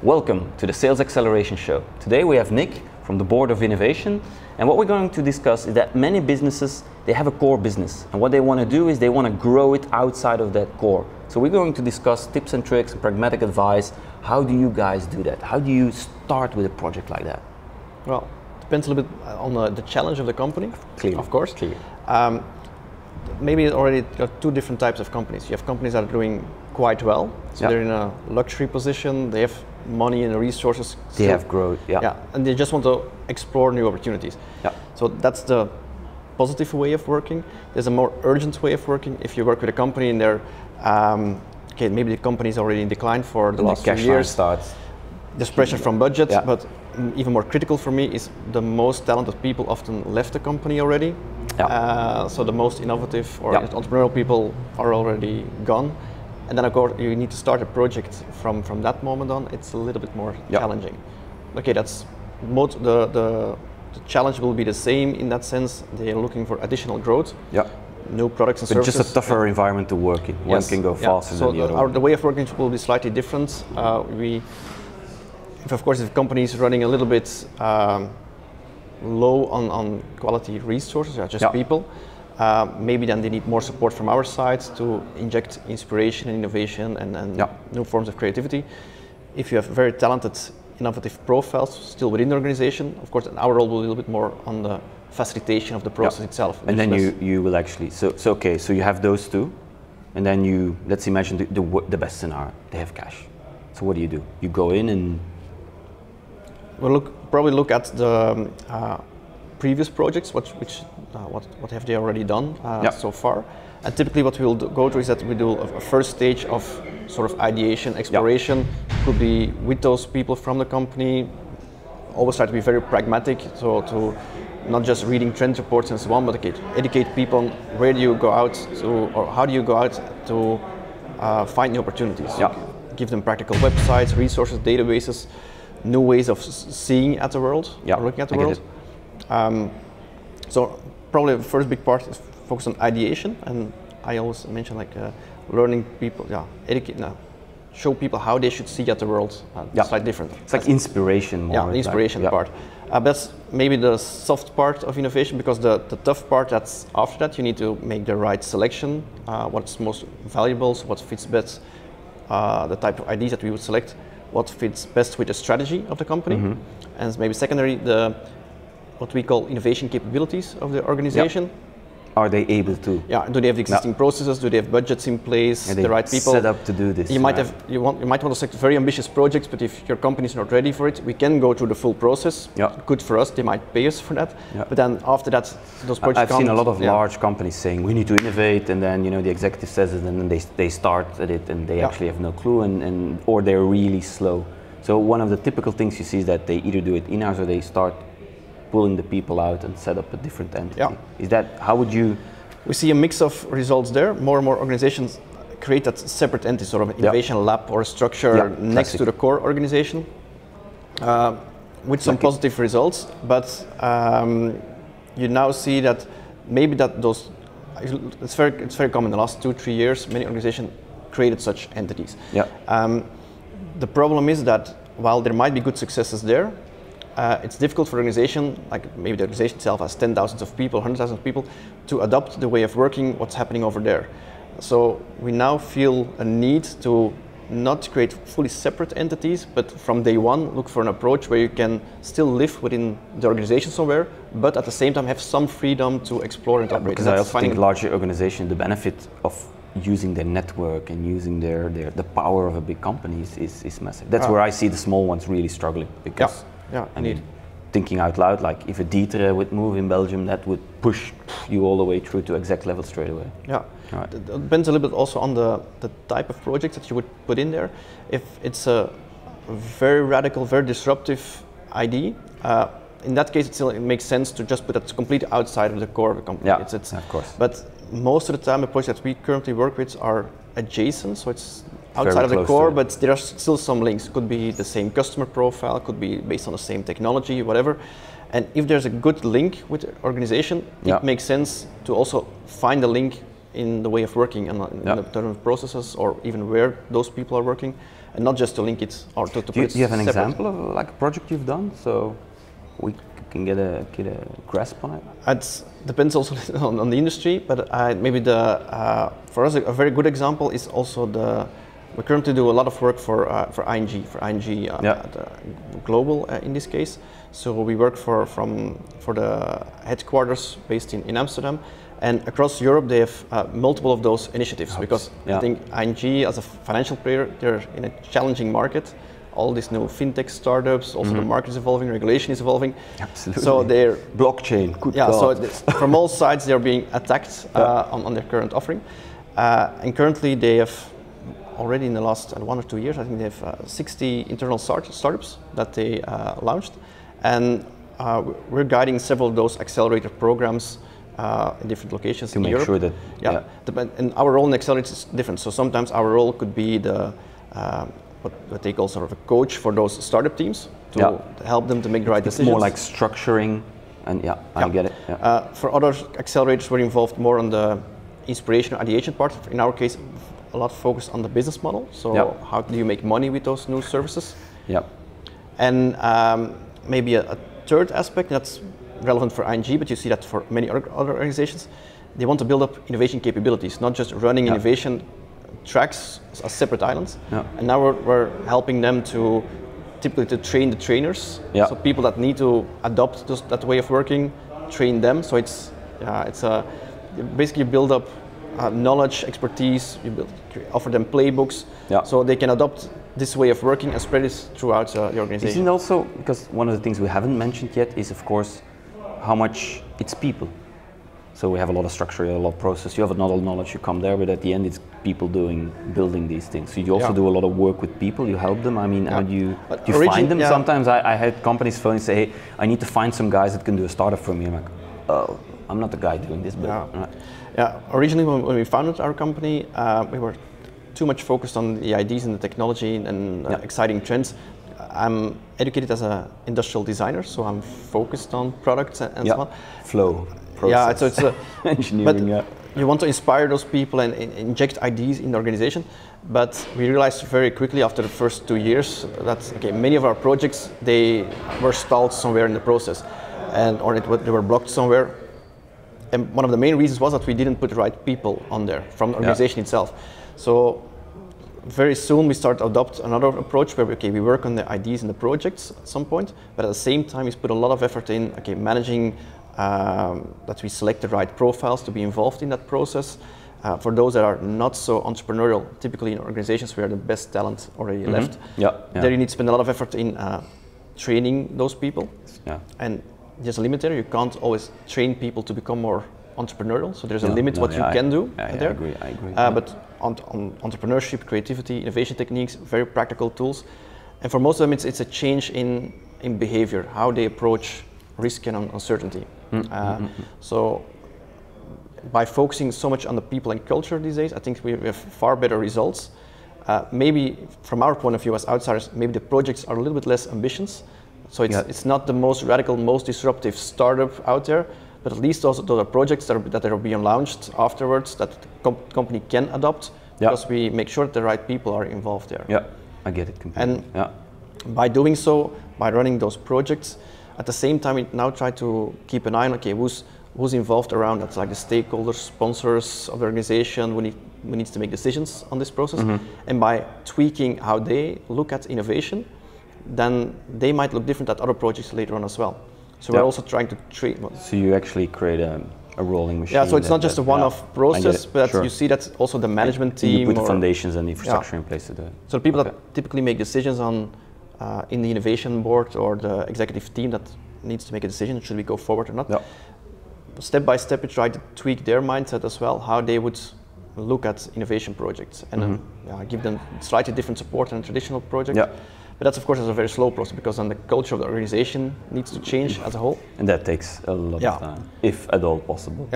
Welcome to the Sales Acceleration Show. Today we have Nick from the Board of Innovation, and what we're going to discuss is that many businesses, they have a core business, and what they want to do is they want to grow it outside of that core. So we're going to discuss tips and tricks and pragmatic advice. How do you guys do that? How do you start with a project like that? Well, it depends a little bit on the challenge of the company, Clearly. of course. Clearly. Maybe already got two different types of companies. You have companies that are doing quite well, so they're in a luxury position, they have money and resources. They have growth, and they just want to explore new opportunities. So that's the positive way of working. There's a more urgent way of working. If you work with a company and they're, okay, maybe the company is already in decline for the last few years. Starts. There's pressure from budget, but even more critical for me is the most talented people often left the company already. So the most innovative or entrepreneurial people are already gone. And then of course you need to start a project from that moment on. It's a little bit more challenging. Okay, that's the challenge will be the same in that sense. They are looking for additional growth. New products and services. Just a tougher environment to work in. One can go faster than the other. The way of working will be slightly different. If a company is running a little bit low on quality resources, just people, maybe then they need more support from our side to inject inspiration and innovation and new forms of creativity. If you have very talented, innovative profiles still within the organization, of course, our role will be a little bit more on the facilitation of the process itself. And then you will actually, so you have those two, and then let's imagine the best scenario, they have cash. So what do? You go in and... We'll probably look at the previous projects, what have they already done so far. And typically what we'll go through is that we do a first stage of sort of ideation, exploration. Could be with those people from the company. Always try to be very pragmatic, so to not just reading trend reports and so on, but educate people on where do you go out to, or how do you go out to find new opportunities. Give them practical websites, resources, databases, new ways of seeing at the world, looking at the world. So probably the first big part is focus on ideation, and I always mention learning people, show people how they should see at the world. Slightly different. It's like inspiration more. The inspiration part. That's maybe the soft part of innovation, because the tough part that's after that, you need to make the right selection, what's most valuable, so what fits best, the type of ideas that we would select, what fits best with the strategy of the company, and maybe secondary, what we call innovation capabilities of the organization. Are they able to? Do they have the existing processes? Do they have budgets in place? The right people set up to do this? You might want to select very ambitious projects, but if your company is not ready for it, we can go through the full process. Good for us. They might pay us for that. But then after that, those projects. I've seen a lot of large companies saying we need to innovate, and then the executive says it, and then they start at it, and they actually have no clue, or they're really slow. So one of the typical things you see is that they either do it in-house or they start pulling the people out and set up a different entity. Is that, how would you? We see a mix of results there. More and more organizations create that separate entity, sort of an innovation lab or a structure next to the core organization, with some positive results. But you now see that maybe it's very common in the last 2-3 years. Many organizations created such entities. The problem is that while there might be good successes there, it's difficult for an organization, like maybe the organization itself has 10,000 of people, 100,000 of people, to adopt the way of working, what's happening over there. So we now feel a need to not create fully separate entities, but from day one, look for an approach where you can still live within the organization somewhere, but at the same time have some freedom to explore and operate. Because I also think larger organizations, the benefit of using their network and using the power of a big company is massive. That's where I see the small ones really struggling, because I mean, thinking out loud, like if a Dieter would move in Belgium, that would push you all the way through to exec level straight away. It depends a little bit also on the type of project that you would put in there. If it's a very radical, very disruptive idea, in that case it makes sense to just put that completely outside of the core of the company. Of course. But most of the time the projects that we currently work with are adjacent, so it's outside of the core, but there are still some links. Could be the same customer profile, could be based on the same technology, whatever. And if there's a good link with the organization, it makes sense to also find a link in the way of working and in the terms of processes, or even where those people are working, and not just to link it or to do you have an example of like a project you've done so we can get a grasp on it? It depends also on the industry, but maybe for us a very good example is also we currently do a lot of work for ING global in this case. So we work for the headquarters based in Amsterdam, and across Europe they have multiple of those initiatives because I think ING as a financial player, they're in a challenging market. All these new fintech startups, also the market is evolving, regulation is evolving. Absolutely. So they're blockchain. So from all sides they're being attacked on their current offering, and currently they have already in the last 1 or 2 years, I think they have 60 internal startups that they launched, and we're guiding several of those accelerator programs in different locations to in make Europe. Sure that and our role in accelerators is different. So sometimes our role could be what they call sort of a coach for those startup teams to help them to make the right decisions. It's more like structuring, and I get it. For other accelerators, we're involved more on the inspiration or ideation part. In our case, a lot focused on the business model. So how do you make money with those new services? And maybe a third aspect that's relevant for ING, but you see that for many other organizations, they want to build up innovation capabilities, not just running innovation tracks as separate islands. And now we're helping them typically to train the trainers. So people that need to adopt that way of working, train them. So it's basically build up knowledge, expertise, offer them playbooks, so they can adopt this way of working and spread it throughout the organization. Isn't it also, because one of the things we haven't mentioned yet is of course how much it's people. So we have a lot of structure, a lot of process, you have a lot of knowledge, you come there, but at the end it's people building these things. So you also do a lot of work with people, you help them. I mean, how do you find them? Sometimes I had companies phone and say, hey, I need to find some guys that can do a startup for me. I'm like, oh, I'm not the guy doing this, but originally when we founded our company, we were too much focused on the ideas and the technology and exciting trends. I'm educated as an industrial designer, so I'm focused on products and so on. Flow. Process. So it's engineering. But you want to inspire those people and inject ideas in the organization. But we realized very quickly after the first 2 years that many of our projects, they were stalled somewhere in the process, or they were blocked somewhere. And one of the main reasons was that we didn't put the right people on there from the organization itself. So very soon we start to adopt another approach where we work on the ideas and the projects at some point, but at the same time we put a lot of effort in managing that we select the right profiles to be involved in that process. For those that are not so entrepreneurial, typically in organizations where the best talent already left, there you need to spend a lot of effort in training those people. And there's a limit there. You can't always train people to become more entrepreneurial. So there's a limit what you can do there. I agree. But on entrepreneurship, creativity, innovation techniques, very practical tools. And for most of them, it's a change in behavior, how they approach risk and uncertainty. So by focusing so much on the people and culture these days, I think we have far better results. Maybe from our point of view as outsiders, maybe the projects are a little bit less ambitious. So it's not the most radical, most disruptive startup out there, but at least those are projects that are being launched afterwards that the company can adopt, because we make sure that the right people are involved there. Yeah, I get it completely. And by doing so, by running those projects, at the same time we now try to keep an eye on who's involved around. That's like the stakeholders, sponsors of the organization who needs to make decisions on this process. And by tweaking how they look at innovation, then they might look different at other projects later on as well. So we're also trying to treat. So you actually create a rolling machine. Yeah, so it's not just a one-off process, but you see that also the management team. You put the foundations and the infrastructure in place to do it. So the people that typically make decisions on in the innovation board or the executive team that needs to make a decision, should we go forward or not? Step by step, we try to tweak their mindset as well, how they would look at innovation projects, and give them slightly different support than a traditional project. But that's of course a very slow process, because then the culture of the organization needs to change as a whole. And that takes a lot of time, if at all possible.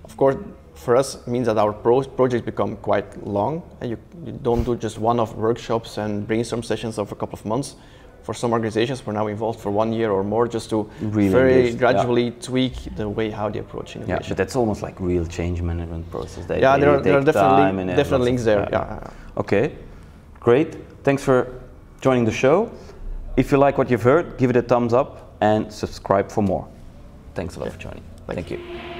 Of course, for us it means that our projects become quite long, and you don't do just one-off workshops and brainstorm sessions of a couple of months. For some organizations, we're now involved for 1 year or more, just to very gradually tweak the way how they approach innovation. But that's almost like real change management process. There are definitely links there. Okay. Great. Thanks for joining the show. If you like what you've heard, give it a thumbs up and subscribe for more. Thanks a lot for joining. Thank you.